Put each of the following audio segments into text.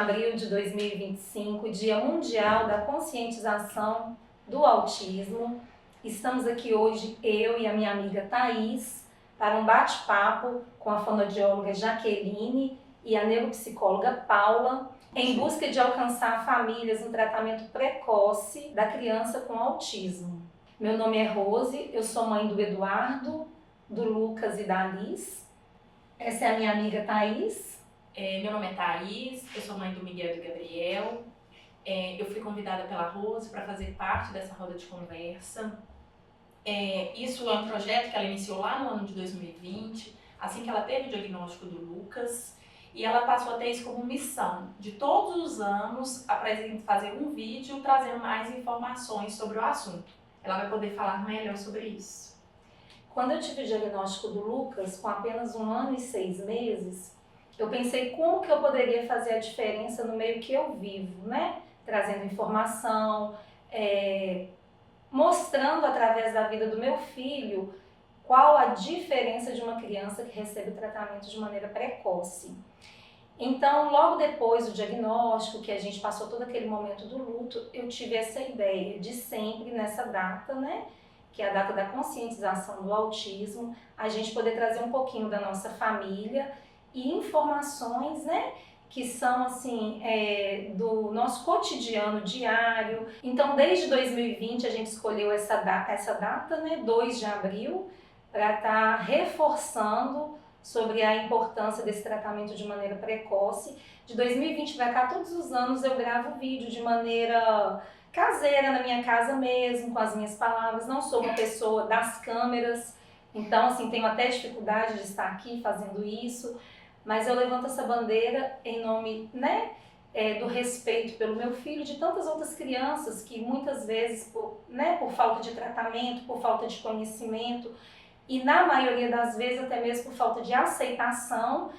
abril de 2025, Dia Mundial da Conscientização do Autismo. Estamos aqui hoje, eu e a minha amiga Thaís, para um bate-papo com a fonoaudióloga Jaqueline e a neuropsicóloga Paula, em busca de alcançar famílias no tratamento precoce da criança com autismo. Meu nome é Rose, eu sou mãe do Eduardo, do Lucas e da Alice. Essa é a minha amiga Thaís. Meu nome é Thaís, eu sou mãe do Miguel e do Gabriel. Eu fui convidada pela Rose para fazer parte dessa roda de conversa. Isso é um projeto que ela iniciou lá no ano de 2020, assim que ela teve o diagnóstico do Lucas, e ela passou a ter isso como missão, de todos os anos fazer um vídeo trazendo mais informações sobre o assunto. Ela vai poder falar melhor sobre isso. Quando eu tive o diagnóstico do Lucas, com apenas 1 ano e 6 meses, eu pensei como que eu poderia fazer a diferença no meio que eu vivo, né? Trazendo informação, mostrando através da vida do meu filho qual a diferença de uma criança que recebe o tratamento de maneira precoce. Então, logo depois do diagnóstico, que a gente passou todo aquele momento do luto, eu tive essa ideia de sempre nessa data, né? Que é a data da conscientização do autismo, a gente poder trazer um pouquinho da nossa família e informações, né, que são assim, do nosso cotidiano diário. Então, desde 2020 a gente escolheu essa data, né, 2 de abril, para estar reforçando sobre a importância desse tratamento de maneira precoce. De 2020 para cá, todos os anos eu gravo vídeo de maneira caseira, na minha casa mesmo, com as minhas palavras. Não sou uma pessoa das câmeras, então assim, tenho até dificuldade de estar aqui fazendo isso, mas eu levanto essa bandeira em nome, né, do respeito pelo meu filho e de tantas outras crianças que muitas vezes, por falta de tratamento, por falta de conhecimento e na maioria das vezes até mesmo por falta de aceitação,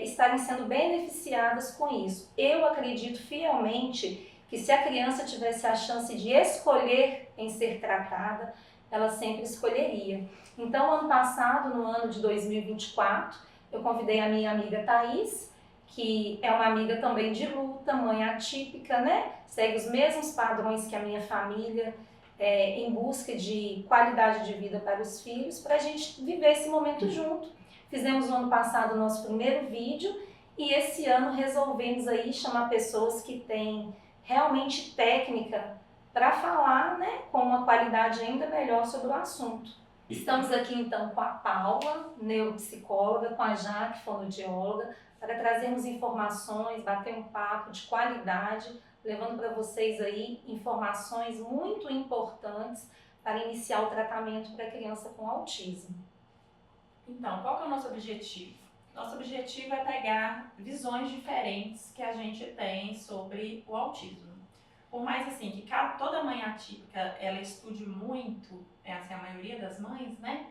estarem sendo beneficiadas com isso. Eu acredito fielmente que se a criança tivesse a chance de escolher em ser tratada, ela sempre escolheria. Então, ano passado, no ano de 2024, eu convidei a minha amiga Thaís, que é uma amiga também de luta, mãe atípica, né? Segue os mesmos padrões que a minha família, em busca de qualidade de vida para os filhos, para a gente viver esse momento junto. Fizemos no ano passado o nosso primeiro vídeo e esse ano resolvemos aí chamar pessoas que têm realmente técnica para falar, né, com uma qualidade ainda melhor sobre o assunto. Estamos aqui então com a Paula, neuropsicóloga, com a Jaque, fonoaudióloga, para trazermos informações, bater um papo de qualidade, levando para vocês aí informações muito importantes para iniciar o tratamento para criança com autismo. Então, qual que é o nosso objetivo? Nosso objetivo é pegar visões diferentes que a gente tem sobre o autismo. Por mais assim que toda mãe atípica ela estude muito, assim, a maioria das mães, né?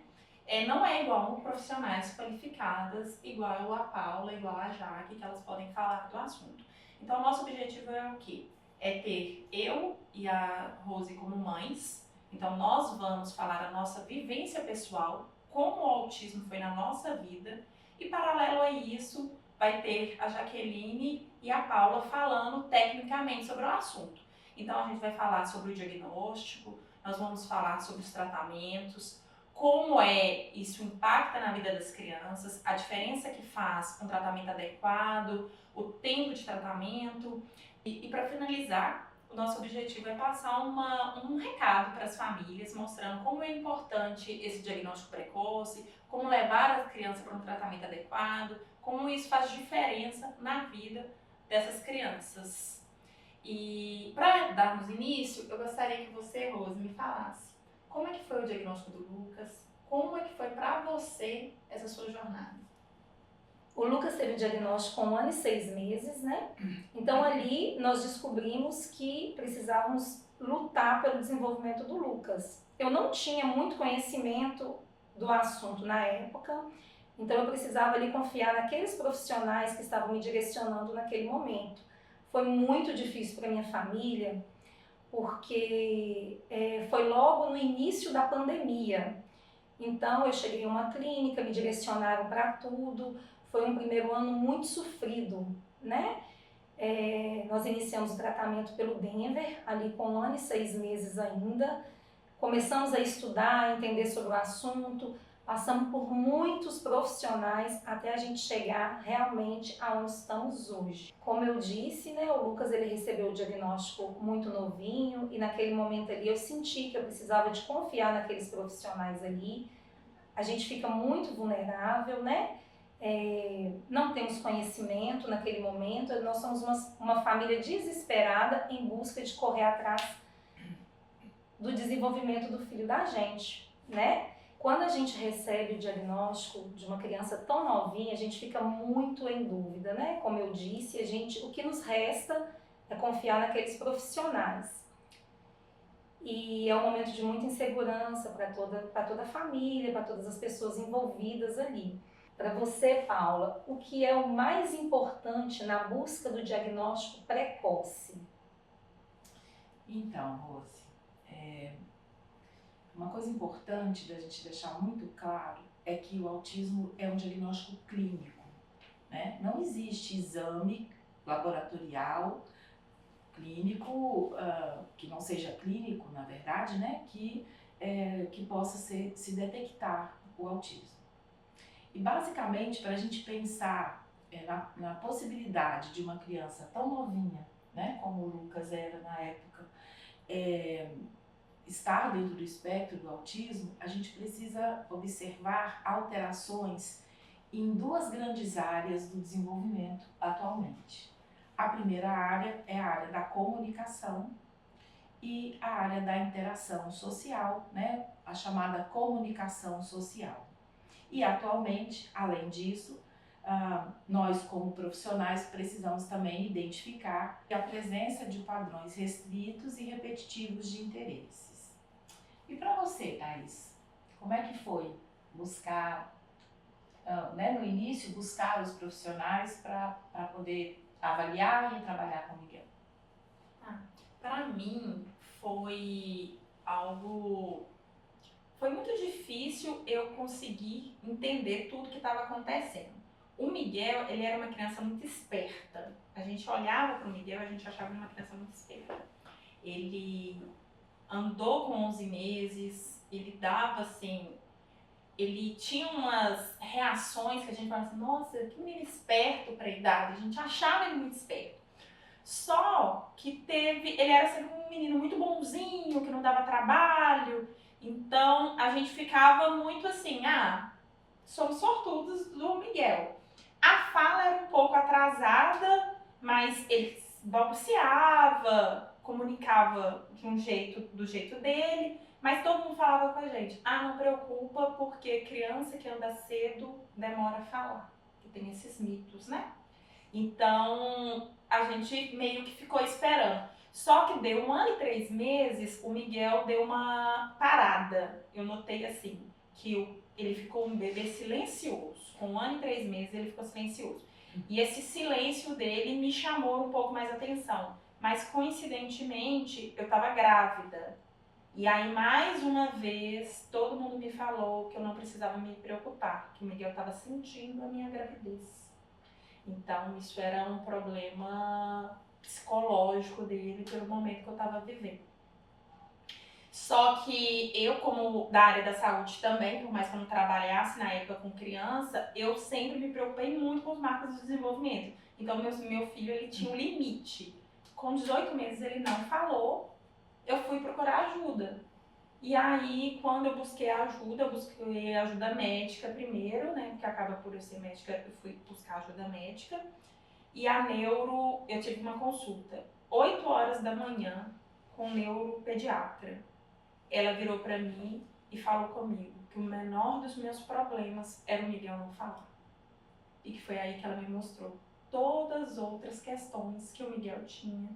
Não é igual profissionais qualificadas, igual a Paula, igual a Jaque, que elas podem falar do assunto. Então, o nosso objetivo é o quê? É ter eu e a Rose como mães. Então, nós vamos falar a nossa vivência pessoal, como o autismo foi na nossa vida, e paralelo a isso, vai ter a Jaqueline e a Paula falando tecnicamente sobre o assunto. Então, a gente vai falar sobre o diagnóstico, nós vamos falar sobre os tratamentos, como isso impacta na vida das crianças, a diferença que faz um tratamento adequado, o tempo de tratamento. E para finalizar, o nosso objetivo é passar um recado para as famílias, mostrando como é importante esse diagnóstico precoce, como levar a criança para um tratamento adequado, como isso faz diferença na vida dessas crianças. E para darmos início, eu gostaria que você, Rose, me falasse como é que foi o diagnóstico do Lucas, como é que foi para você essa sua jornada? O Lucas teve o diagnóstico com 1 ano e 6 meses, né? Então ali nós descobrimos que precisávamos lutar pelo desenvolvimento do Lucas. Eu não tinha muito conhecimento do assunto na época, então eu precisava ali confiar naqueles profissionais que estavam me direcionando naquele momento. Foi muito difícil para minha família, porque foi logo no início da pandemia. Então eu cheguei em uma clínica, me direcionaram para tudo. Foi um primeiro ano muito sofrido, né? Nós iniciamos o tratamento pelo Denver, ali com 1 ano e 6 meses ainda. Começamos a estudar, a entender sobre o assunto, passamos por muitos profissionais até a gente chegar realmente aonde estamos hoje. Como eu disse, né, o Lucas ele recebeu o diagnóstico muito novinho e naquele momento ali eu senti que eu precisava de confiar naqueles profissionais ali. A gente fica muito vulnerável, né? Não temos conhecimento naquele momento, nós somos uma família desesperada em busca de correr atrás do desenvolvimento do filho da gente, né? Quando a gente recebe o diagnóstico de uma criança tão novinha, a gente fica muito em dúvida, né? Como eu disse, o que nos resta é confiar naqueles profissionais. E é um momento de muita insegurança para toda a família, para todas as pessoas envolvidas ali. Para você, Paula, o que é o mais importante na busca do diagnóstico precoce? Então, Rose, uma coisa importante da gente deixar muito claro é que o autismo é um diagnóstico clínico, né? Não existe exame laboratorial clínico, que não seja clínico, na verdade, né? Que possa se detectar o autismo. E basicamente, para a gente pensar na possibilidade de uma criança tão novinha, né? Como o Lucas era na época, estar dentro do espectro do autismo, a gente precisa observar alterações em 2 grandes áreas do desenvolvimento atualmente. A primeira área é a área da comunicação e a área da interação social, né? A chamada comunicação social. E atualmente, além disso, nós como profissionais precisamos também identificar a presença de padrões restritos e repetitivos de interesses. E para você, Thaís, como é que foi buscar, no início, buscar os profissionais para poder avaliar e trabalhar com o Miguel? Para mim foi muito difícil eu conseguir entender tudo que estava acontecendo. O Miguel, ele era uma criança muito esperta. A gente olhava para o Miguel e a gente achava ele uma criança muito esperta. Ele andou com 11 meses, ele dava assim, ele tinha umas reações que a gente falava assim, nossa, que menino esperto para a idade, a gente achava ele muito esperto. Só que ele era sempre um menino muito bonzinho, que não dava trabalho, então a gente ficava muito assim, somos sortudos do Miguel. A fala era um pouco atrasada, mas ele balbuciava, comunicava do jeito dele, mas todo mundo falava com a gente, não preocupa, porque criança que anda cedo demora a falar, que tem esses mitos, né? Então, a gente meio que ficou esperando. Só que deu 1 ano e 3 meses, o Miguel deu uma parada. Eu notei assim, que ele ficou um bebê silencioso. Com 1 ano e 3 meses, ele ficou silencioso. E esse silêncio dele me chamou um pouco mais atenção. Mas, coincidentemente, eu estava grávida. E aí, mais uma vez, todo mundo me falou que eu não precisava me preocupar, que o Miguel estava sentindo a minha gravidez. Então, isso era um problema psicológico dele pelo momento que eu estava vivendo. Só que eu, como da área da saúde também, por mais que eu não trabalhasse na época com criança, eu sempre me preocupei muito com os marcos de desenvolvimento. Então, meu filho, ele tinha um limite. Com 18 meses ele não falou, eu fui procurar ajuda. E aí, quando eu busquei ajuda médica primeiro, né? Porque acaba por eu ser médica, eu fui buscar ajuda médica. E a neuro, eu tive uma consulta, 8 horas da manhã, com o neuropediatra. Ela virou pra mim e falou comigo que o menor dos meus problemas era o Miguel não falar. E que foi aí que ela me mostrou todas as outras questões que o Miguel tinha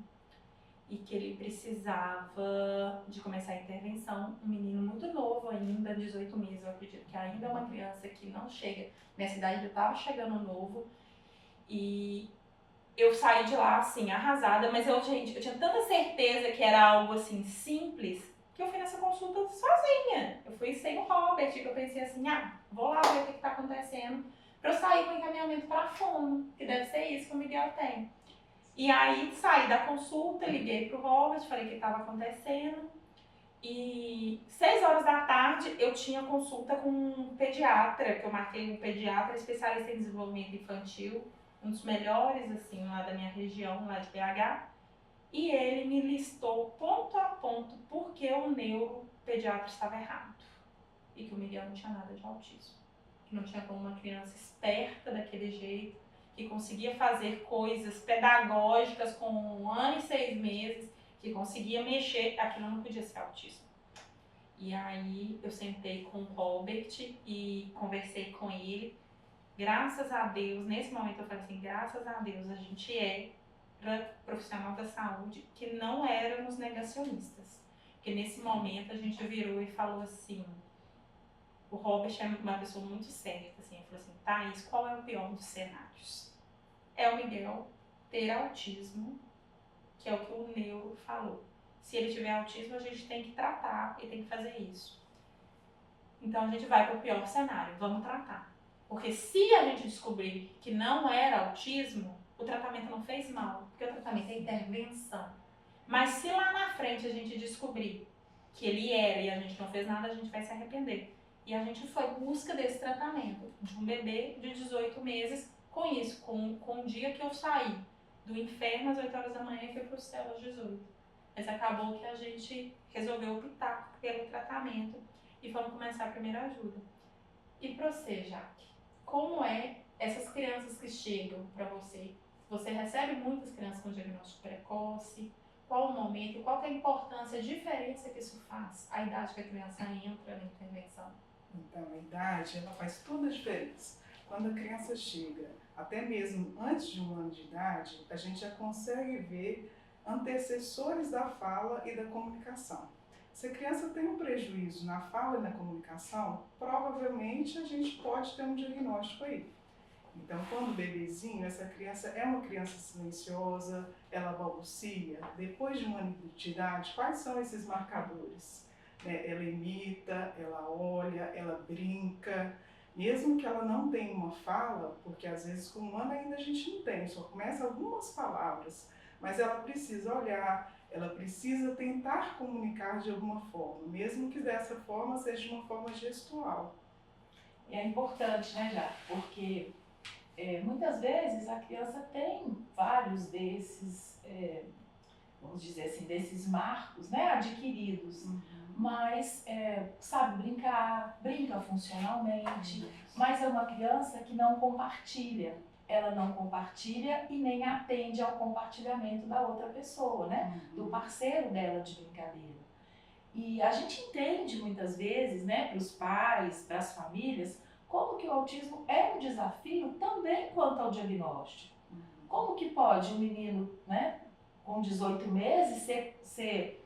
e que ele precisava de começar a intervenção. Um menino muito novo ainda, 18 meses, eu acredito que ainda é uma criança que não chega. Minha cidade já estava chegando novo e eu saí de lá assim, arrasada, mas eu tinha tanta certeza que era algo assim simples que eu fui nessa consulta sozinha. Eu fui sem o Robert, que eu pensei assim, vou lá ver o que está acontecendo, para eu sair com encaminhamento para fono, que deve ser isso que o Miguel tem. E aí saí da consulta, liguei pro Robert, falei o que estava acontecendo. E 6 horas da tarde eu tinha consulta com um pediatra, que eu marquei um pediatra especialista em desenvolvimento infantil, um dos melhores, assim, lá da minha região, lá de BH. E ele me listou ponto a ponto porque o neuropediatra estava errado. E que o Miguel não tinha nada de autismo. Que não tinha como uma criança esperta daquele jeito, que conseguia fazer coisas pedagógicas com 1 ano e 6 meses, que conseguia mexer, aquilo não podia ser autismo. E aí eu sentei com o Robert e conversei com ele. Graças a Deus, nesse momento eu falei assim, graças a Deus a gente é profissional da saúde que não éramos negacionistas. Porque nesse momento a gente virou e falou assim, o Robert é uma pessoa muito séria, assim, ele falou assim, Thaís, qual é o pior dos cenários? É o Miguel ter autismo, que é o que o neuro falou. Se ele tiver autismo, a gente tem que tratar e tem que fazer isso. Então a gente vai para o pior cenário, vamos tratar. Porque se a gente descobrir que não era autismo, o tratamento não fez mal, porque o tratamento é intervenção. Mas se lá na frente a gente descobrir que ele era e a gente não fez nada, a gente vai se arrepender. E a gente foi em busca desse tratamento, de um bebê de 18 meses, com isso, com o dia que eu saí do inferno às 8 horas da manhã e fui para o céu às 18. Mas acabou que a gente resolveu optar pelo tratamento e vamos começar a primeira ajuda. E para você, Jaque, como é essas crianças que chegam para você? Você recebe muitas crianças com diagnóstico precoce? Qual o momento e qual é a importância, a diferença que isso faz, a idade que a criança entra na intervenção? Então, a idade, ela faz toda a diferença. Quando a criança chega, até mesmo antes de 1 ano de idade, a gente já consegue ver antecessores da fala e da comunicação. Se a criança tem um prejuízo na fala e na comunicação, provavelmente a gente pode ter um diagnóstico aí. Então, quando bebezinho, essa criança é uma criança silenciosa, ela balbucia. Depois de 1 ano de idade, quais são esses marcadores? Ela imita, ela olha, ela brinca. Mesmo que ela não tenha uma fala, porque às vezes com 1 ano ainda a gente não tem, só começa algumas palavras. Mas ela precisa olhar, ela precisa tentar comunicar de alguma forma, mesmo que dessa forma seja de uma forma gestual. E é importante, né, já? Porque muitas vezes a criança tem vários desses, vamos dizer assim, desses marcos, né, adquiridos, mas sabe brincar, brinca funcionalmente, mas é uma criança que não compartilha. Ela não compartilha e nem atende ao compartilhamento da outra pessoa, né, do parceiro dela de brincadeira. E a gente entende muitas vezes, né, para os pais, para as famílias, como que o autismo é um desafio também quanto ao diagnóstico. Como que pode um menino, né, com 18 meses ser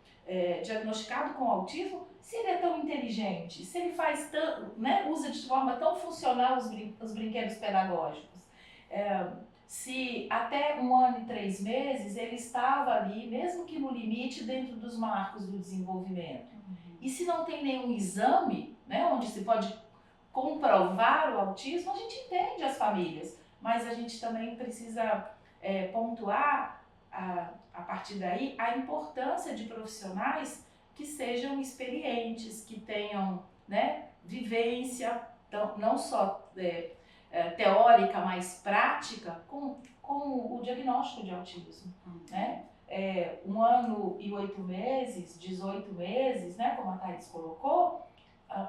diagnosticado com autismo se ele é tão inteligente, se ele faz né, usa de forma tão funcional os brinquedos pedagógicos? Se até 1 ano e 3 meses ele estava ali, mesmo que no limite, dentro dos marcos do desenvolvimento. E se não tem nenhum exame, né, onde se pode comprovar o autismo, a gente entende as famílias, mas a gente também precisa pontuar a partir daí a importância de profissionais que sejam experientes, que tenham, né, vivência, não só teórica, mas prática, com o diagnóstico de autismo. Né? 1 ano e 8 meses, 18 meses, né, como a Thaís colocou,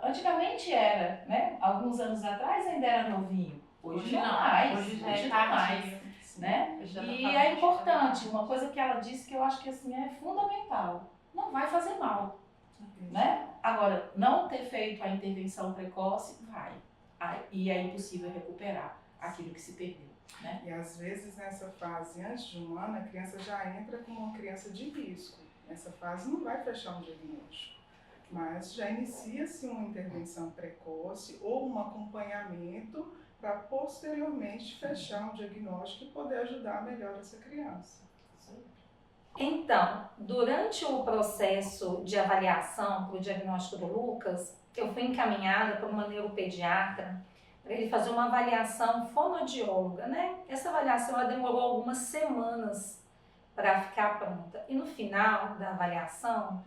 antigamente era, né? Alguns anos atrás ainda era novinho, hoje não mais, hoje já hoje é não mais, tardio, né? E é importante, uma coisa que ela disse que eu acho que assim é fundamental, não vai fazer mal, né? Agora, não ter feito a intervenção precoce, vai, e é impossível recuperar aquilo que se perdeu. Né? E às vezes nessa fase, antes de 1 ano, a criança já entra como uma criança de risco. Nessa fase não vai fechar um diagnóstico, mas já inicia-se uma intervenção precoce ou um acompanhamento para posteriormente fechar um diagnóstico e poder ajudar melhor essa criança. Então, durante o processo de avaliação para o diagnóstico do Lucas, eu fui encaminhada por uma neuropediatra para ele fazer uma avaliação fonoaudióloga, né? Essa avaliação ela demorou algumas semanas para ficar pronta. E no final da avaliação,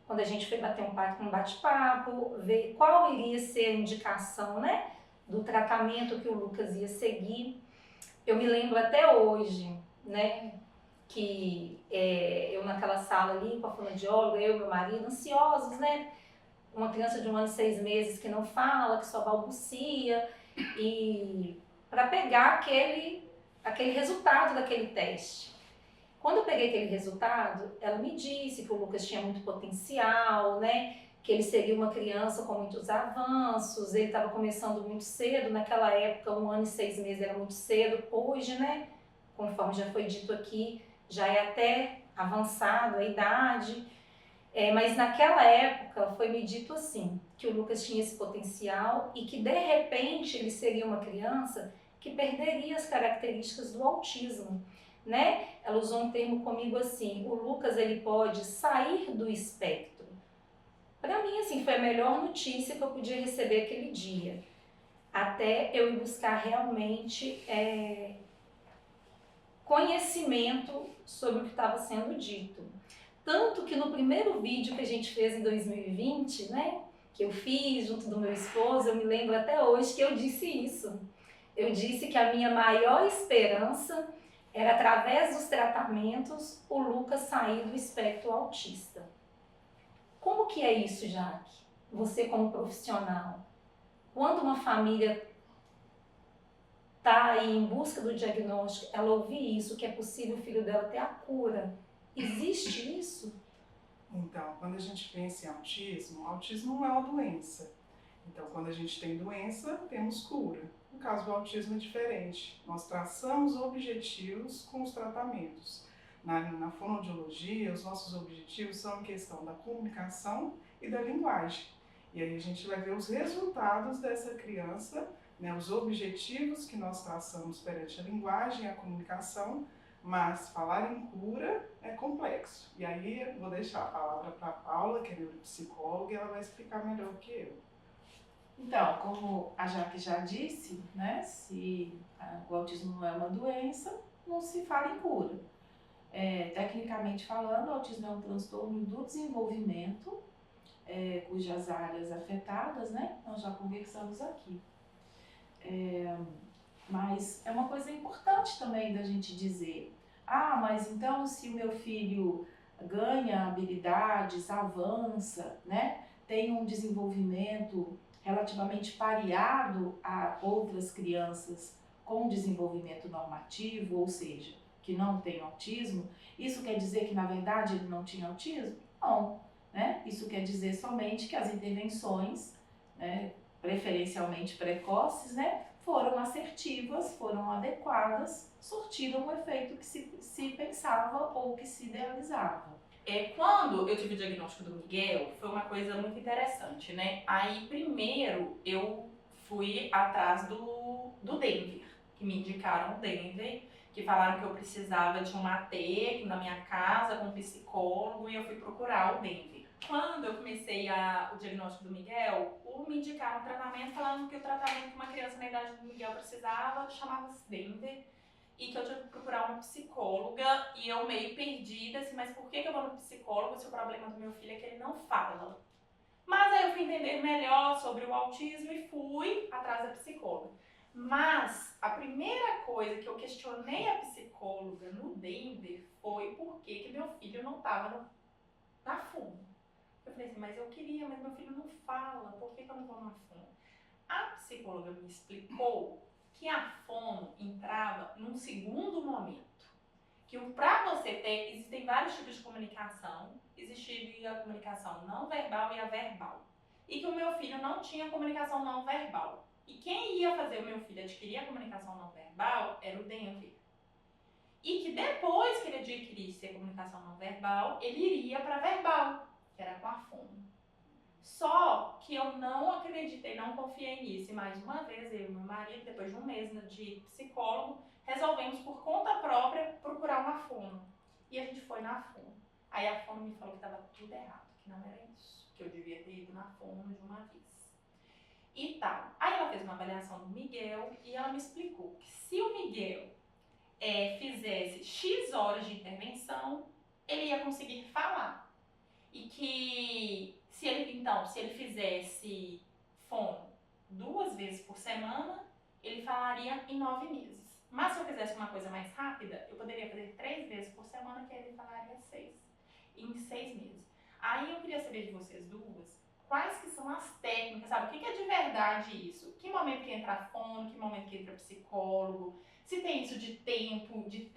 quando a gente foi bater um bate-papo, ver qual iria ser a indicação, né, do tratamento que o Lucas ia seguir, eu me lembro até hoje, né, que eu naquela sala ali com a fonoaudióloga, eu e meu marido, ansiosos, né, uma criança de 1 ano e 6 meses que não fala, que só balbucia, e para pegar aquele resultado daquele teste. Quando eu peguei aquele resultado, ela me disse que o Lucas tinha muito potencial, né? Que ele seria uma criança com muitos avanços, ele estava começando muito cedo, naquela época 1 ano e 6 meses era muito cedo, hoje, né? Conforme já foi dito aqui, já é até avançado a idade. Mas naquela época foi me dito assim, que o Lucas tinha esse potencial e que de repente ele seria uma criança que perderia as características do autismo, né? Ela usou um termo comigo assim, o Lucas ele pode sair do espectro. Para mim assim foi a melhor notícia que eu podia receber aquele dia, até eu ir buscar realmente conhecimento sobre o que estava sendo dito. Tanto que no primeiro vídeo que a gente fez em 2020, né, que eu fiz junto do meu esposo, eu me lembro até hoje que eu disse isso. Eu disse que a minha maior esperança era, através dos tratamentos, o Lucas sair do espectro autista. Como que é isso, Jaque? Você como profissional, quando uma família está aí em busca do diagnóstico, ela ouvir isso, que é possível o filho dela ter a cura, existe isso? Então, quando a gente pensa em autismo não é uma doença. Então, quando a gente tem doença, temos cura. No caso do autismo é diferente. Nós traçamos objetivos com os tratamentos. Na fonoaudiologia, os nossos objetivos são em questão da comunicação e da linguagem. E aí a gente vai ver os resultados dessa criança, né, os objetivos que nós traçamos perante a linguagem e a comunicação, mas falar em cura é complexo. E aí eu vou deixar a palavra para a Paula, que é neuropsicóloga, e ela vai explicar melhor que eu. Então, como a Jaque já disse, né, se o autismo não é uma doença, não se fala em cura. Tecnicamente falando, o autismo é um transtorno do desenvolvimento, cujas áreas afetadas, né, nós já conversamos aqui. Mas é uma coisa importante também da gente dizer, mas então se o meu filho ganha habilidades, avança, né, tem um desenvolvimento relativamente pareado a outras crianças com desenvolvimento normativo, ou seja, que não tem autismo, isso quer dizer que na verdade ele não tinha autismo? Não, né? Isso quer dizer somente que as intervenções, né, preferencialmente precoces, né, foram assertivas, foram adequadas, surtiram o efeito que se pensava ou que se idealizava. Quando eu tive o diagnóstico do Miguel, foi uma coisa muito interessante, né? Aí, primeiro, eu fui atrás do Denver, que me indicaram o Denver, que falaram que eu precisava de um AT na minha casa, com um psicólogo, e eu fui procurar o Denver. Quando eu comecei o diagnóstico do Miguel, me indicaram um tratamento falando que o tratamento que uma criança na idade do Miguel precisava chamava-se Denver, e que eu tinha que procurar uma psicóloga, e eu meio perdida, assim, mas por que eu vou no psicólogo se o problema do meu filho é que ele não fala? Mas aí eu fui entender melhor sobre o autismo e fui atrás da psicóloga. Mas a primeira coisa que eu questionei a psicóloga no Denver foi por que meu filho não estava na fono. Eu falei assim, mas eu queria, mas meu filho não fala, por que eu não vou na fono? A psicóloga me explicou que a fono entrava num segundo momento. Que para você ter, existem vários tipos de comunicação. Existia a comunicação não verbal e a verbal. E que o meu filho não tinha comunicação não verbal. E quem ia fazer o meu filho adquirir a comunicação não verbal era o Denver. E que depois que ele adquirisse a comunicação não verbal, ele iria para verbal, que era com a fono. Só que eu não acreditei, não confiei nisso. E mais uma vez, eu e meu marido, depois de um mês de psicólogo, resolvemos por conta própria procurar uma fono. E a gente foi na fono. Aí a fono me falou que estava tudo errado, que não era isso, que eu devia ter ido na fono de uma vez. E tal. Aí ela fez uma avaliação do Miguel e ela me explicou que se o Miguel fizesse X horas de intervenção, ele ia conseguir falar. E que se ele fizesse fono 2 vezes por semana, ele falaria em 9 meses. Mas se eu fizesse uma coisa mais rápida, eu poderia fazer 3 vezes por semana, que ele falaria 6, em 6 meses. Aí eu queria saber de vocês duas, quais que são as técnicas, sabe? O que é de verdade isso? Que momento que entra fono, que momento que entra psicólogo, se tem isso de tempo de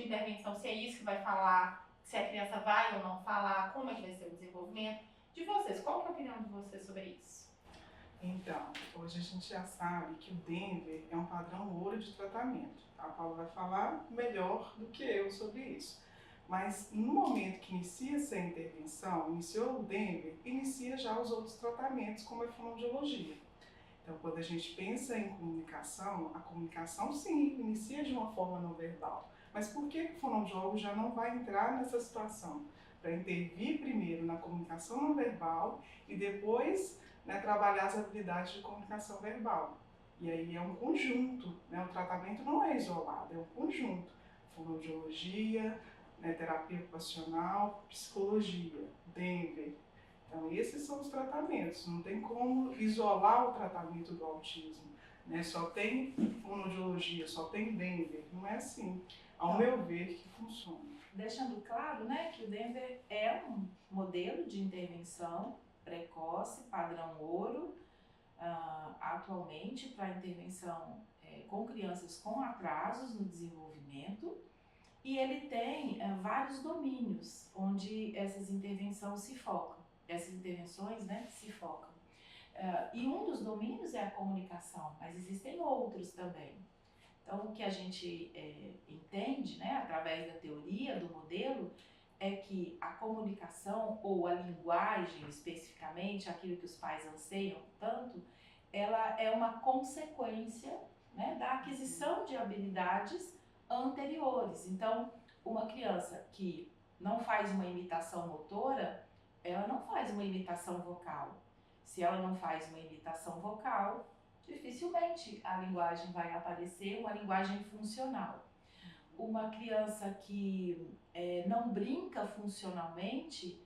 intervenção, se é isso que vai falar, se a criança vai ou não falar, como é que vai ser o desenvolvimento. De vocês, qual que é a opinião de vocês sobre isso? Então, hoje a gente já sabe que o Denver é um padrão ouro de tratamento. A Paula vai falar melhor do que eu sobre isso. Mas no momento que inicia-se a intervenção, iniciou o Denver, inicia já os outros tratamentos, como a fonoaudiologia. Então, quando a gente pensa em comunicação, a comunicação sim, inicia de uma forma não verbal. Mas por que o fonoaudiólogo já não vai entrar nessa situação? Para intervir primeiro na comunicação não verbal e depois, né, trabalhar as habilidades de comunicação verbal. E aí é um conjunto, né? O tratamento não é isolado, é um conjunto. Fonoaudiologia, né, terapia ocupacional, psicologia, Denver. Então esses são os tratamentos, não tem como isolar o tratamento do autismo, né? Só tem fonoaudiologia, só tem Denver, não é assim, ao meu ver, que funciona. Deixando claro, né, que o Denver é um modelo de intervenção precoce, padrão ouro, atualmente para intervenção com crianças com atrasos no desenvolvimento, e ele tem vários domínios onde essas intervenções se focam. E um dos domínios é a comunicação, mas existem outros também. Então, o que a gente entende, né, através da teoria, do modelo, é que a comunicação, ou a linguagem especificamente, aquilo que os pais anseiam tanto, ela é uma consequência, né, da aquisição de habilidades anteriores. Então, uma criança que não faz uma imitação motora, ela não faz uma imitação vocal. Se ela não faz uma imitação vocal, dificilmente a linguagem vai aparecer, uma linguagem funcional. Uma criança que não brinca funcionalmente,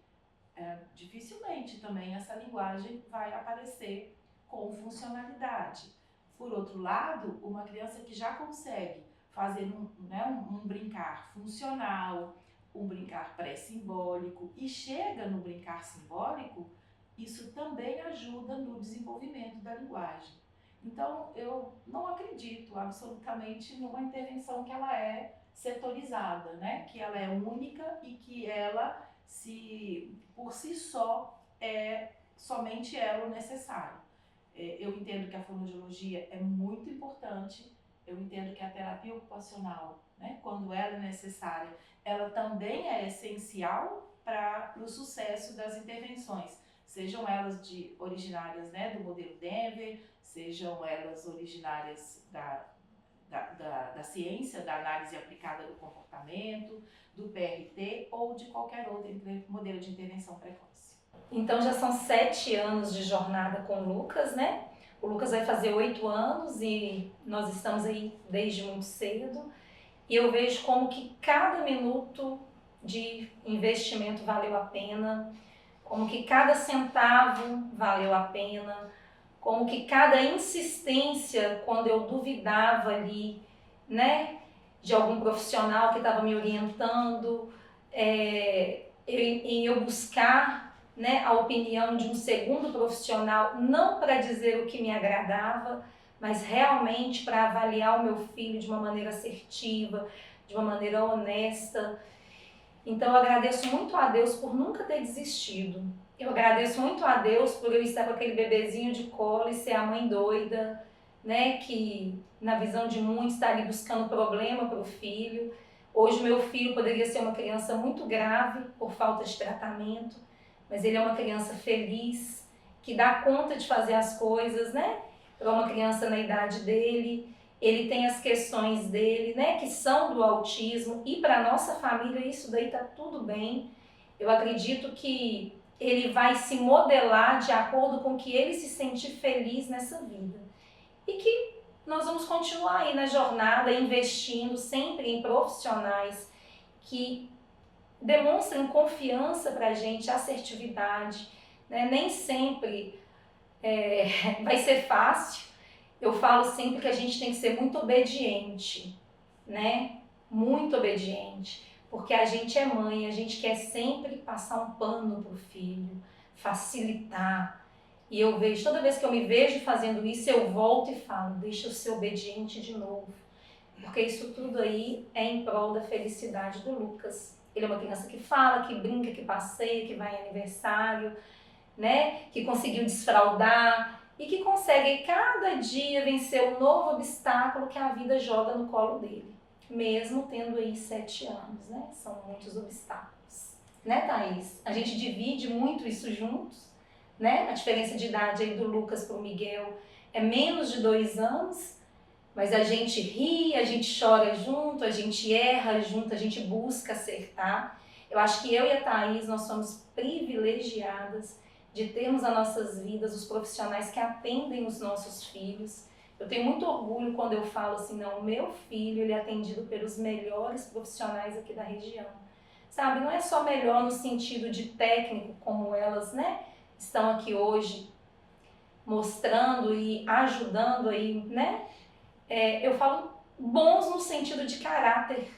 dificilmente também essa linguagem vai aparecer com funcionalidade. Por outro lado, uma criança que já consegue fazer um brincar funcional, um brincar pré-simbólico e chega no brincar simbólico, isso também ajuda no desenvolvimento da linguagem. Então, eu não acredito absolutamente numa intervenção que ela é setorizada, né? Que ela é única e que ela, por si só, é somente ela o necessário. Eu entendo que a fonoaudiologia é muito importante, eu entendo que a terapia ocupacional, né, quando ela é necessária, ela também é essencial para o sucesso das intervenções, sejam elas originárias, né, do modelo Denver, sejam elas originárias da ciência, da análise aplicada do comportamento, do PRT ou de qualquer outro modelo de intervenção precoce. Então já são 7 anos de jornada com o Lucas, né? O Lucas vai fazer 8 anos e nós estamos aí desde muito cedo. E eu vejo como que cada minuto de investimento valeu a pena, como que cada centavo valeu a pena, como que cada insistência, quando eu duvidava ali, né, de algum profissional que estava me orientando, em eu buscar, né, a opinião de um segundo profissional, não para dizer o que me agradava, mas realmente para avaliar o meu filho de uma maneira assertiva, de uma maneira honesta. Então eu agradeço muito a Deus por nunca ter desistido. Eu agradeço muito a Deus por eu estar com aquele bebezinho de colo e ser a mãe doida, né, que na visão de muitos está ali buscando problema para o filho. Hoje meu filho poderia ser uma criança muito grave por falta de tratamento, mas ele é uma criança feliz, que dá conta de fazer as coisas, né, para uma criança na idade dele. Ele tem as questões dele, né, que são do autismo, e para a nossa família isso daí tá tudo bem. Eu acredito que ele vai se modelar de acordo com que ele se sentir feliz nessa vida. E que nós vamos continuar aí na jornada, investindo sempre em profissionais que demonstrem confiança pra gente, assertividade, né? Nem sempre vai ser fácil. Eu falo sempre que a gente tem que ser muito obediente, né? Muito obediente, porque a gente é mãe, a gente quer sempre passar um pano pro filho, facilitar. E eu vejo, toda vez que eu me vejo fazendo isso, eu volto e falo, deixa eu ser obediente de novo. Porque isso tudo aí é em prol da felicidade do Lucas. Ele é uma criança que fala, que brinca, que passeia, que vai em aniversário, né? Que conseguiu desfraldar e que consegue cada dia vencer um novo obstáculo que a vida joga no colo dele. Mesmo tendo aí 7 anos, né? São muitos obstáculos. Né, Thaís? A gente divide muito isso juntos, né? A diferença de idade aí do Lucas pro Miguel é menos de 2 anos, mas a gente ri, a gente chora junto, a gente erra junto, a gente busca acertar. Eu acho que eu e a Thaís, nós somos privilegiadas de termos nas nossas vidas os profissionais que atendem os nossos filhos. Eu tenho muito orgulho quando eu falo assim, não, o meu filho ele é atendido pelos melhores profissionais aqui da região. Sabe, não é só melhor no sentido de técnico, como elas, né, estão aqui hoje mostrando e ajudando aí, né? Eu falo bons no sentido de caráter,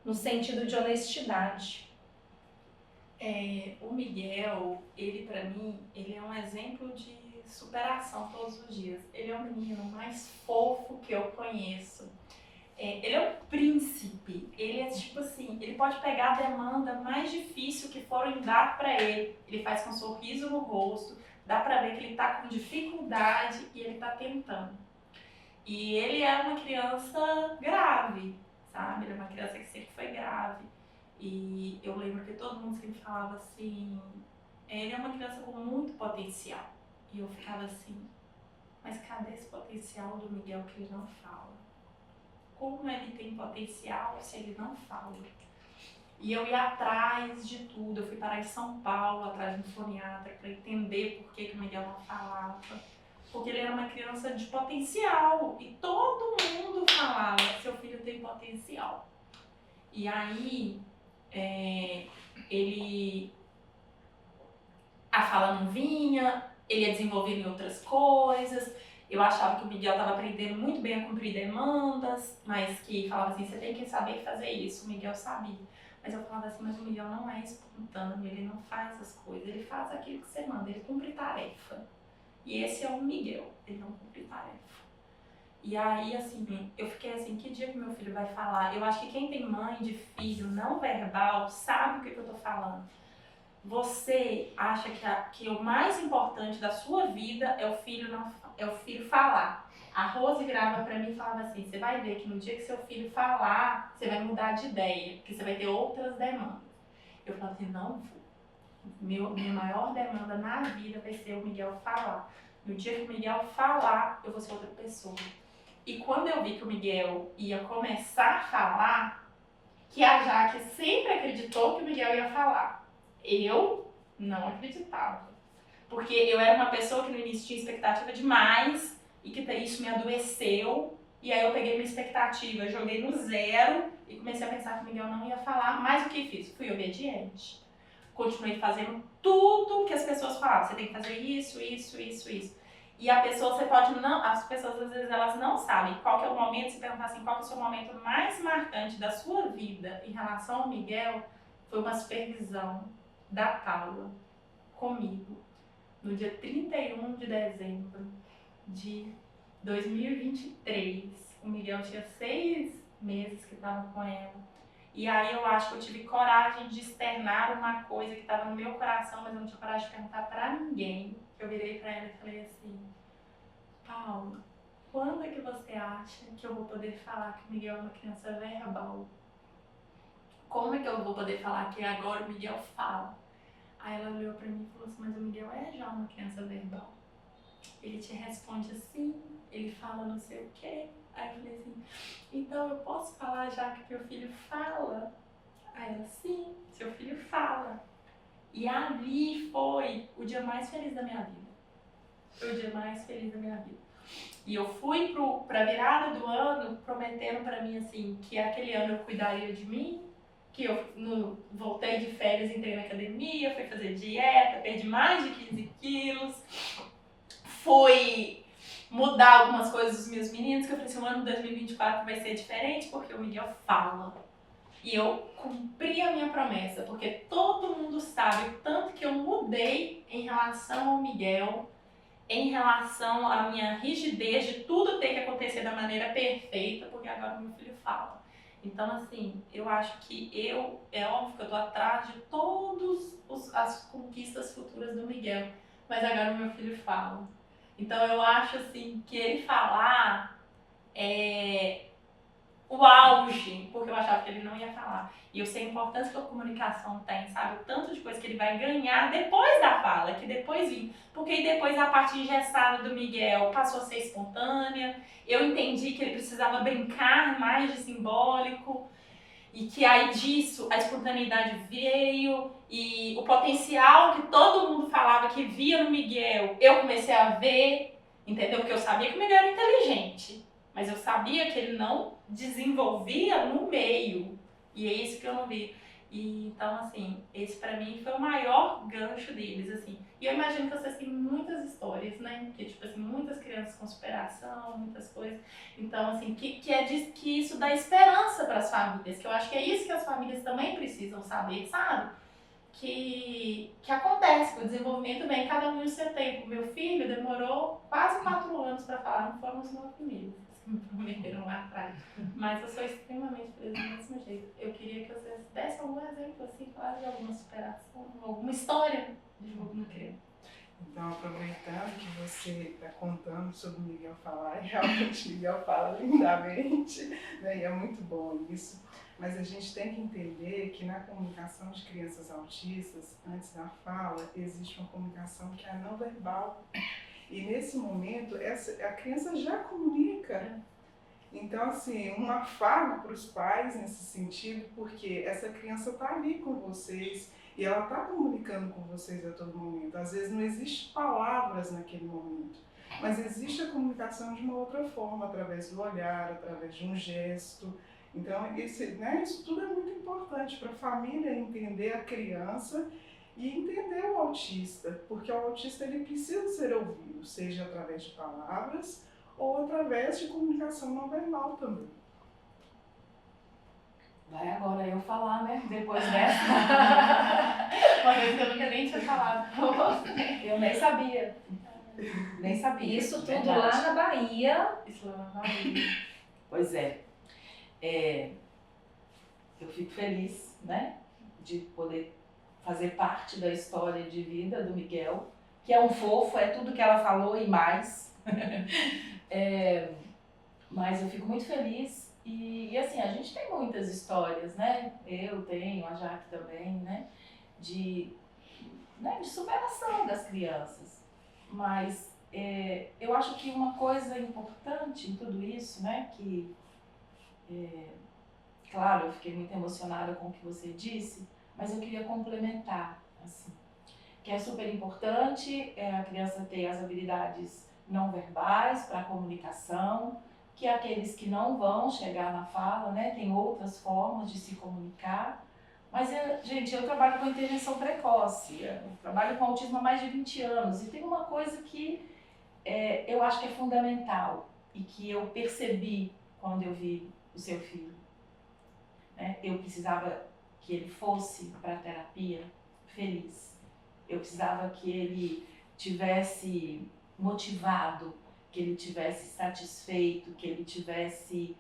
no sentido de honestidade. O Miguel, ele pra mim, ele é um exemplo de superação todos os dias. Ele é o menino mais fofo que eu conheço. Ele é um príncipe. Ele é tipo assim, ele pode pegar a demanda mais difícil que forem dar pra ele. Ele faz com um sorriso no rosto, dá pra ver que ele tá com dificuldade e ele tá tentando. E ele é uma criança grave, sabe? Ele é uma criança que sempre foi grave. E eu lembro que todo mundo sempre falava assim, ele é uma criança com muito potencial. E eu ficava assim, mas cadê esse potencial do Miguel que ele não fala? Como ele tem potencial se ele não fala? E eu ia atrás de tudo, eu fui parar em São Paulo, atrás de um foniatra, para entender por que o Miguel não falava. Porque ele era uma criança de potencial e todo mundo falava, seu filho tem potencial. E aí, a fala não vinha, ele ia desenvolvendo em outras coisas. Eu achava que o Miguel estava aprendendo muito bem a cumprir demandas, mas que falava assim, você tem que saber fazer isso. O Miguel sabia. Mas eu falava assim, mas o Miguel não é espontâneo, ele não faz as coisas, ele faz aquilo que você manda, ele cumpre tarefa. E esse é o Miguel, ele não cumpre tarefa. E aí, assim, eu fiquei assim, que dia que meu filho vai falar? Eu acho que quem tem mãe de filho não verbal sabe o que eu tô falando. Você acha que o mais importante da sua vida é o filho falar. A Rose virava pra mim e falava assim, você vai ver que no dia que seu filho falar, você vai mudar de ideia, porque você vai ter outras demandas. Eu falava assim, não vou. Minha maior demanda na vida vai ser o Miguel falar. No dia que o Miguel falar, eu vou ser outra pessoa. E quando eu vi que o Miguel ia começar a falar, que a Jaque sempre acreditou que o Miguel ia falar. Eu não acreditava. Porque eu era uma pessoa que no início tinha expectativa demais e que isso me adoeceu. E aí eu peguei minha expectativa, joguei no zero e comecei a pensar que o Miguel não ia falar. Mas o que fiz? Fui obediente. Continuei fazendo tudo que as pessoas falavam. Você tem que fazer isso, isso, isso, isso. E a pessoa, você pode não... As pessoas, às vezes, elas não sabem qual que é o momento. Se perguntar assim, qual que é o seu momento mais marcante da sua vida em relação ao Miguel, foi uma supervisão da Paula comigo no dia 31 de dezembro de 2023. O Miguel tinha 6 meses que estava com ela. E aí eu acho que eu tive coragem de externar uma coisa que estava no meu coração, mas eu não tinha coragem de perguntar pra ninguém. Eu virei pra ela e falei assim, Paula, quando é que você acha que eu vou poder falar que o Miguel é uma criança verbal? Como é que eu vou poder falar que agora o Miguel fala? Aí ela olhou pra mim e falou assim, mas o Miguel é já uma criança verbal. Ele te responde assim, ele fala não sei o quê. Aí eu falei assim, então eu posso falar já que meu filho fala? Aí ela, sim, seu filho fala. E ali foi o dia mais feliz da minha vida. Foi o dia mais feliz da minha vida. E eu fui pra virada do ano prometendo pra mim, assim, que aquele ano eu cuidaria de mim, que eu voltei de férias, entrei na academia, fui fazer dieta, perdi mais de 15 quilos, fui mudar algumas coisas dos meus meninos, que eu falei assim, o ano de 2024 vai ser diferente, porque o Miguel fala. E eu cumpri a minha promessa, porque todo mundo sabe o tanto que eu mudei em relação ao Miguel, em relação à minha rigidez de tudo ter que acontecer da maneira perfeita, porque agora meu filho fala. Então, assim, eu acho que é óbvio que eu tô atrás de todas as conquistas futuras do Miguel, mas agora meu filho fala. Então, eu acho, assim, que ele falar é o auge, porque eu achava que ele não ia falar. E eu sei a importância que a comunicação tem, sabe? O tanto de coisa que ele vai ganhar depois da fala, que depois vim. Porque aí depois a parte engessada do Miguel passou a ser espontânea. Eu entendi que ele precisava brincar mais de simbólico. E que aí disso a espontaneidade veio. E o potencial que todo mundo falava que via no Miguel, eu comecei a ver, entendeu? Porque eu sabia que o Miguel era inteligente. Mas eu sabia que ele não desenvolvia no meio. E é isso que eu não vi. E, então, assim, esse pra mim foi o maior gancho deles, assim. E eu imagino que vocês têm muitas histórias, né? Porque, tipo assim, muitas crianças com superação, muitas coisas. Então, assim, que isso dá esperança para as famílias. Que eu acho que é isso que as famílias também precisam saber, sabe? Que acontece, que o desenvolvimento vem cada um no seu tempo. Meu filho demorou quase 4 anos para falar, não foram os 9 meses que me prometeram lá atrás. Mas eu sou extremamente feliz do mesmo jeito. Eu queria que vocês dessem algum exemplo, assim, claro, de alguma superação, alguma história de alguma criança. Então, aproveitando que você está contando sobre o Miguel falar, e realmente o Miguel fala lindamente, né? E é muito bom isso. Mas a gente tem que entender que na comunicação de crianças autistas, antes da fala, existe uma comunicação que é não verbal. E nesse momento, a criança já comunica. Então, assim, um afago para os pais nesse sentido, porque essa criança está ali com vocês e ela está comunicando com vocês a todo momento. Às vezes não existe palavras naquele momento, mas existe a comunicação de uma outra forma, através do olhar, através de um gesto. Então, isso tudo é muito importante para a família entender a criança e entender o autista, porque o autista ele precisa ser ouvido, seja através de palavras ou através de comunicação não verbal também. Vai agora eu falar, né? Depois dessa. Uma vez que eu nunca nem tinha falado com você. Eu nem sabia. Nem sabia. Isso tudo verdade. lá na Bahia. Isso lá na Bahia. Pois é. Eu fico feliz, né? De poder fazer parte da história de vida do Miguel, que é um fofo, é tudo que ela falou e mais. Mas eu fico muito feliz e assim, a gente tem muitas histórias, né? Eu tenho, a Jaque também, né? De superação das crianças. Mas eu acho que uma coisa importante em tudo isso, né? Que, claro, eu fiquei muito emocionada com o que você disse, mas eu queria complementar, assim, que é super importante a criança ter as habilidades não verbais para a comunicação, que aqueles que não vão chegar na fala, né, tem outras formas de se comunicar. Mas, gente, eu trabalho com intervenção precoce, eu trabalho com autismo há mais de 20 anos e tem uma coisa que eu acho que é fundamental e que eu percebi quando eu vi o seu filho. Né? Eu precisava que ele fosse para a terapia feliz. Eu precisava que ele tivesse motivado, que ele tivesse satisfeito, que ele tivesse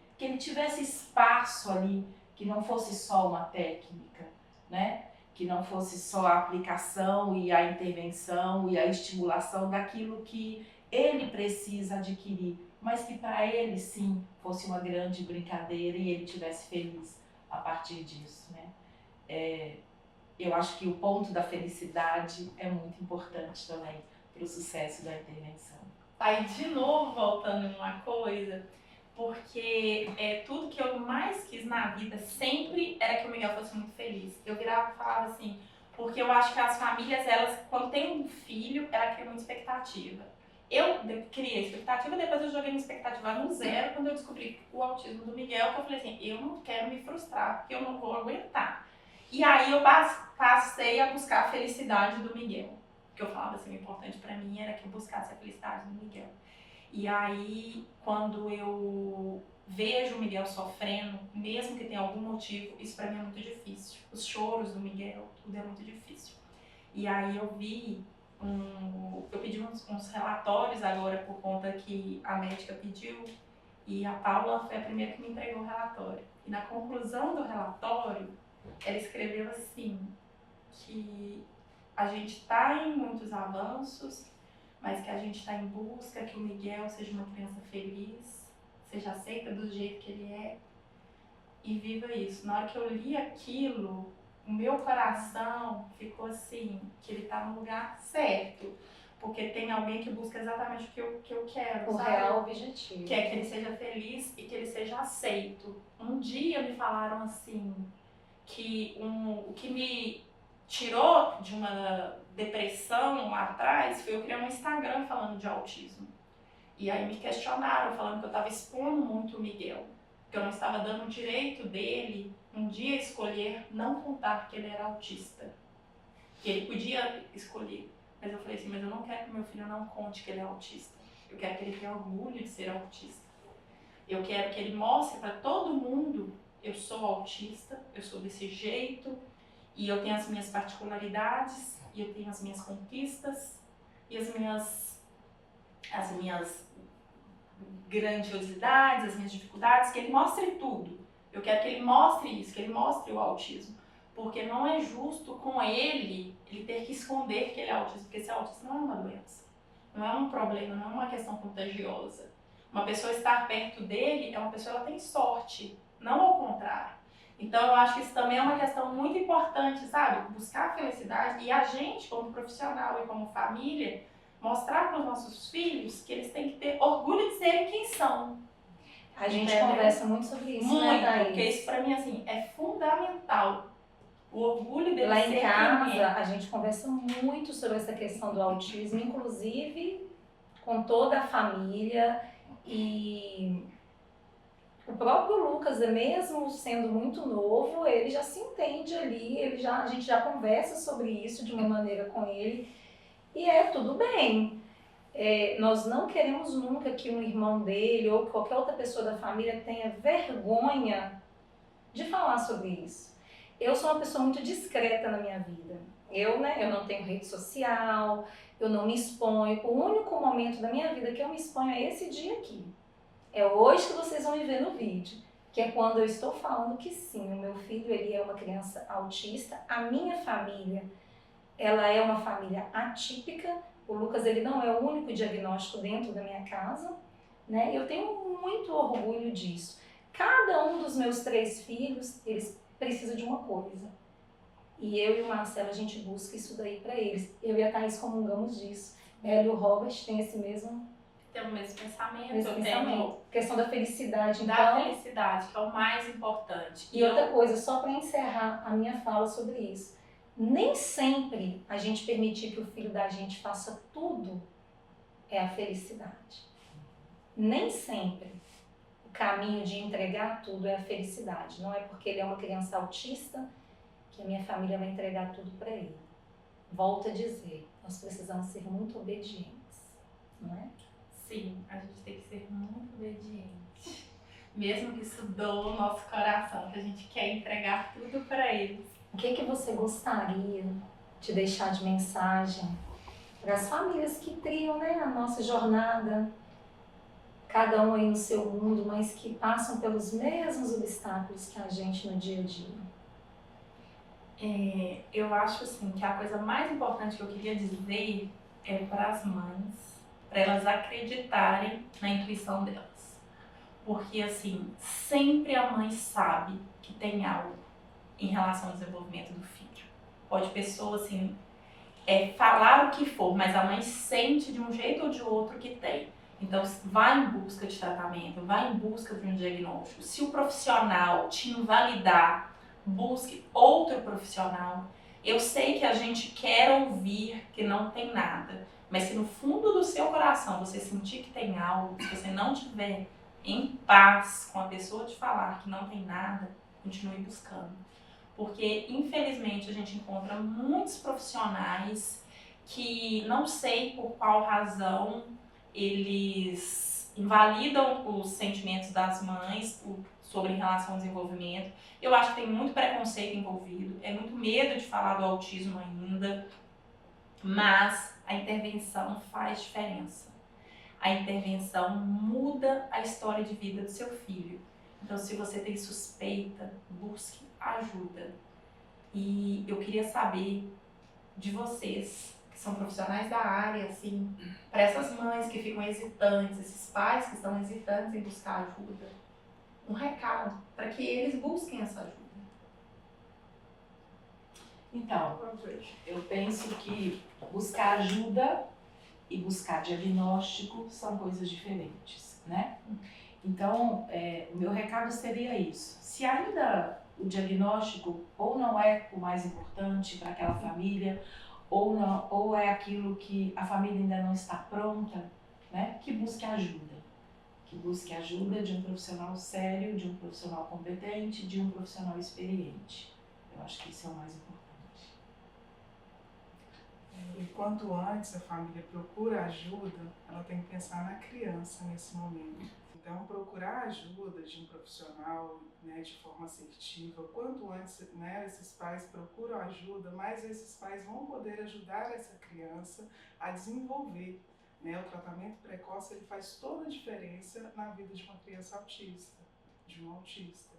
espaço ali, que não fosse só uma técnica, né? Que não fosse só a aplicação e a intervenção e a estimulação daquilo que ele precisa adquirir, mas que para ele sim fosse uma grande brincadeira e ele tivesse feliz a partir disso, né? Eu acho que o ponto da felicidade é muito importante também para o sucesso da intervenção. Aí, de novo, voltando em uma coisa, porque tudo que eu mais quis na vida sempre era que o Miguel fosse muito feliz. Eu virava e falava assim, porque eu acho que as famílias, elas, quando tem um filho, ela cria muita expectativa. eu criei a expectativa, depois eu joguei minha expectativa no zero quando eu descobri o autismo do Miguel, que eu falei assim, eu não quero me frustrar, porque eu não vou aguentar. E aí eu passei a buscar a felicidade do Miguel. Que eu falava assim, o importante pra mim era que eu buscasse a felicidade do Miguel. E aí, quando eu vejo o Miguel sofrendo, mesmo que tenha algum motivo, isso pra mim é muito difícil. Os choros do Miguel, tudo é muito difícil. E aí eu pedi uns relatórios agora por conta que a médica pediu, e a Paula foi a primeira que me entregou o relatório. E na conclusão do relatório, ela escreveu assim, que a gente está em muitos avanços, mas que a gente está em busca que o Miguel seja uma criança feliz, seja aceita do jeito que ele é e viva isso. Na hora que eu li aquilo, o meu coração ficou assim, que ele está no lugar certo, porque tem alguém que busca exatamente o que eu quero, O sabe? real objetivo. Que é que ele seja feliz e que ele seja aceito. Um dia me falaram assim, que o que me tirou de uma depressão lá atrás foi eu criar um Instagram falando de autismo. E aí me questionaram, falando que eu estava expondo muito o Miguel, que eu não estava dando o direito dele um dia escolher não contar que ele era autista. Que ele podia escolher. Mas eu falei assim, mas eu não quero que meu filho não conte que ele é autista. Eu quero que ele tenha orgulho de ser autista. Eu quero que ele mostre para todo mundo, eu sou autista, eu sou desse jeito, e eu tenho as minhas particularidades, e eu tenho as minhas conquistas, e as minhas grandiosidades, as minhas dificuldades, que ele mostre tudo. Eu quero que ele mostre isso, que ele mostre o autismo. Porque não é justo com ele ter que esconder que ele é autista, porque ser autista não é uma doença, não é um problema, não é uma questão contagiosa. Uma pessoa estar perto dele é uma pessoa, ela tem sorte, não ao contrário. Então eu acho que isso também é uma questão muito importante, sabe? Buscar a felicidade e a gente, como profissional e como família, mostrar para os nossos filhos que eles têm que ter orgulho de serem quem são. A gente Entendeu? conversa muito sobre isso, Muito, né, Thaís? porque isso pra mim, assim, é fundamental. O orgulho dele Lá ser em quem casa, é. a gente conversa muito sobre essa questão do autismo, inclusive com toda a família. E o próprio Lucas, mesmo sendo muito novo, ele já se entende ali, a gente já conversa sobre isso de uma maneira com ele. E é tudo bem. Nós não queremos nunca que um irmão dele ou qualquer outra pessoa da família tenha vergonha de falar sobre isso. Eu sou uma pessoa muito discreta na minha vida. Eu não tenho rede social, eu não me exponho. O único momento da minha vida que eu me exponho é esse dia aqui. É hoje que vocês vão me ver no vídeo, que é quando eu estou falando que sim, o meu filho ele é uma criança autista. A minha família, ela é uma família atípica. O Lucas ele não é o único diagnóstico dentro da minha casa, né? Eu tenho muito orgulho disso. Cada um dos meus 3 filhos, eles precisam de uma coisa. E eu e o Marcelo, a gente busca isso daí para eles. Eu e a Thaís comungamos disso. Ela e o Robert têm esse mesmo Tem o mesmo pensamento. pensamento. Questão da felicidade, Da então. felicidade, que é o mais importante. E outra coisa, só para encerrar a minha fala sobre isso. Nem sempre a gente permitir que o filho da gente faça tudo é a felicidade. Nem sempre o caminho de entregar tudo é a felicidade. Não é porque ele é uma criança autista que a minha família vai entregar tudo para ele. Volto a dizer, nós precisamos ser muito obedientes, não é? Sim, a gente tem que ser muito obediente. Mesmo que isso doa o nosso coração, que a gente quer entregar tudo para eles. O que você gostaria de deixar de mensagem para as famílias que criam, né, a nossa jornada, cada um aí no seu mundo, mas que passam pelos mesmos obstáculos que a gente no dia a dia? Eu acho assim que a coisa mais importante que eu queria dizer é para as mães, para elas acreditarem na intuição delas. Porque assim, sempre a mãe sabe que tem algo em relação ao desenvolvimento do filho. Pode pessoa assim, falar o que for, mas a mãe sente de um jeito ou de outro que tem. Então vai em busca de tratamento, vai em busca de um diagnóstico. Se o profissional te invalidar, busque outro profissional. Eu sei que a gente quer ouvir que não tem nada, Mas se no fundo do seu coração você sentir que tem algo, se você não tiver em paz com a pessoa de falar que não tem nada, continue buscando. Porque, infelizmente, a gente encontra muitos profissionais que não sei por qual razão eles invalidam os sentimentos das mães sobre relação ao desenvolvimento. Eu acho que tem muito preconceito envolvido, é muito medo de falar do autismo ainda, mas a intervenção faz diferença. A intervenção muda a história de vida do seu filho. Então, se você tem suspeita, busque ajuda. E eu queria saber de vocês, que são profissionais da área, assim, para essas mães que ficam hesitantes, esses pais que estão hesitantes em buscar ajuda, um recado para que eles busquem essa ajuda. Então, eu penso que buscar ajuda e buscar diagnóstico são coisas diferentes, né? Então, o meu recado seria isso. Se ainda o diagnóstico ou não é o mais importante para aquela família, ou, não, ou é aquilo que a família ainda não está pronta, né? Que busque ajuda. Que busque ajuda de um profissional sério, de um profissional competente, de um profissional experiente. Eu acho que isso é o mais importante. E quanto antes a família procura ajuda, ela tem que pensar na criança nesse momento. Então, procurar ajuda de um profissional, né, de forma assertiva, quanto antes, né, esses pais procuram ajuda, mais esses pais vão poder ajudar essa criança a desenvolver. Né? O tratamento precoce ele faz toda a diferença na vida de uma criança autista, de um autista.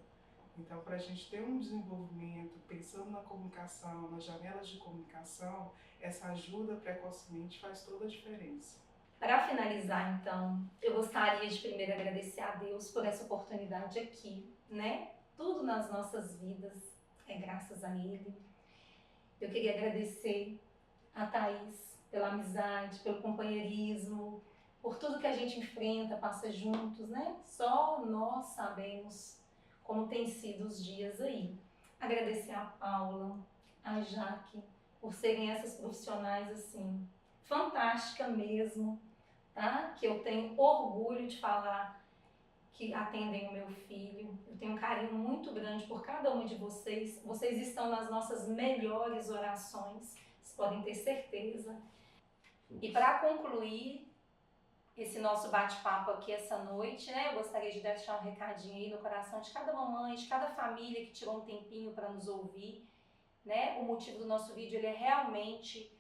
Então, para a gente ter um desenvolvimento, pensando na comunicação, nas janelas de comunicação, essa ajuda precocemente faz toda a diferença. Para finalizar, então, eu gostaria de primeiro agradecer a Deus por essa oportunidade aqui, né? Tudo nas nossas vidas é graças a Ele. Eu queria agradecer a Thaís pela amizade, pelo companheirismo, por tudo que a gente enfrenta, passa juntos, né? Só nós sabemos como tem sido os dias aí. Agradecer a Paula, a Jaque, por serem essas profissionais assim, fantástica mesmo, tá? Que eu tenho orgulho de falar que atendem o meu filho. Eu tenho um carinho muito grande por cada uma de vocês. Vocês estão nas nossas melhores orações, vocês podem ter certeza. E para concluir esse nosso bate-papo aqui essa noite, né? Eu gostaria de deixar um recadinho aí no coração de cada mamãe, de cada família que tirou um tempinho para nos ouvir, né? O motivo do nosso vídeo ele é realmente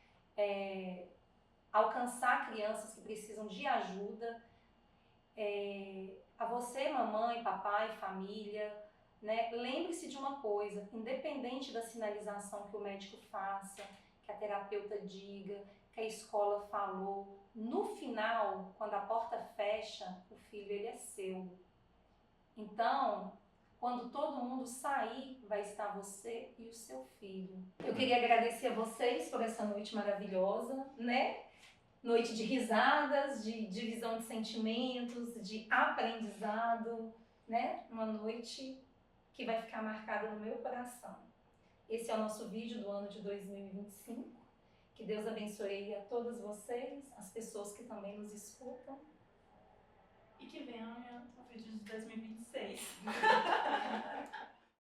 alcançar crianças que precisam de ajuda. A você, mamãe, papai, família, né? Lembre-se de uma coisa, independente da sinalização que o médico faça, que a terapeuta diga, que a escola falou, no final, quando a porta fecha, o filho ele é seu. Então, quando todo mundo sair, vai estar você e o seu filho. Eu queria agradecer a vocês por essa noite maravilhosa, né? Noite de risadas, de divisão de sentimentos, de aprendizado, né? Uma noite que vai ficar marcada no meu coração. Esse é o nosso vídeo do ano de 2025. Que Deus abençoe a todas vocês, as pessoas que também nos escutam. E que venha o vídeo de 2026.